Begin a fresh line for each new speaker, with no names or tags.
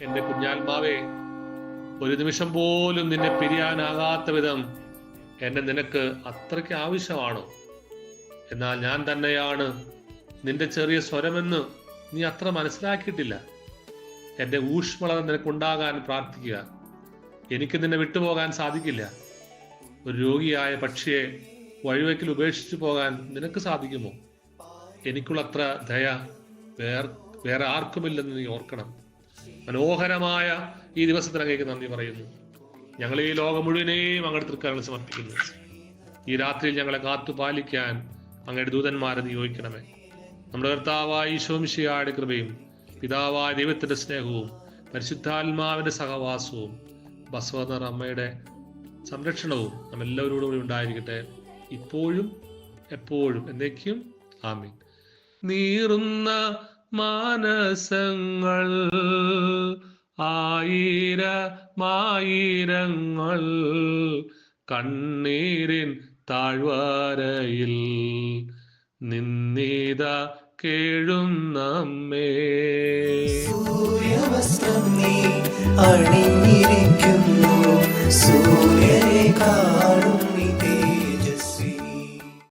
എന്റെ കുഞ്ഞാത്മാവേ, ഒരു നിമിഷം പോലും നിന്നെ പിരിയാനാകാത്ത വിധം എന്നെ നിനക്ക് അത്രയ്ക്ക് ആവശ്യമാണോ? എന്നാൽ ഞാൻ തന്നെയാണ് നിന്റെ ചെറിയ സ്വരമെന്ന് നീ അത്ര മനസ്സിലാക്കിയിട്ടില്ല. എന്റെ ഊഷ്മളത നിനക്കുണ്ടാകാൻ പ്രാർത്ഥിക്കുക. എനിക്ക് നിന്നെ വിട്ടുപോകാൻ സാധിക്കില്ല. ഒരു രോഗിയായ പക്ഷിയെ വഴിവെക്കിൽ ഉപേക്ഷിച്ചു പോകാൻ നിനക്ക് സാധിക്കുമോ? എനിക്കുള്ളത്ര ദയ വേറെ ആർക്കുമില്ലെന്ന് നീ ഓർക്കണം. മനോഹരമായ ഈ ദിവസത്തിന് അങ്ങേക്ക് നന്ദി പറയുന്നു. ഞങ്ങൾ ഈ ലോകം മുഴുവനെയും അങ്ങയുടെ തൃക്കരങ്ങളിൽ സമർപ്പിക്കുന്നു. ഈ രാത്രിയിൽ ഞങ്ങളെ കാത്തു പാലിക്കാൻ അങ്ങയുടെ ദൂതന്മാരെ നിയോഗിക്കണമേ. നമ്മുടെ കർത്താവായ ഈശോ മിശിഹായുടെ കൃപയും പിതാവായ ദൈവത്തിന്റെ സ്നേഹവും പരിശുദ്ധാത്മാവിന്റെ സഹവാസവും ബസവദർ അമ്മയുടെ സംരക്ഷണവും നമ്മെല്ലാവരോടും കൂടി ഉണ്ടായിരിക്കട്ടെ, ഇപ്പോഴും എപ്പോഴും എന്നേക്കും. ആമീൻ. നീറുന്ന മാനസങ്ങൾ ആയിരമായിരങ്ങൾ കണ്ണീരിൻ താഴ്വരയിൽ നിന്നിത കേഴുന്നമ്മേ.
സൂര്യവസ്ത്രം നീ അണിഞ്ഞിരിക്കുന്നു, സൂര്യൻ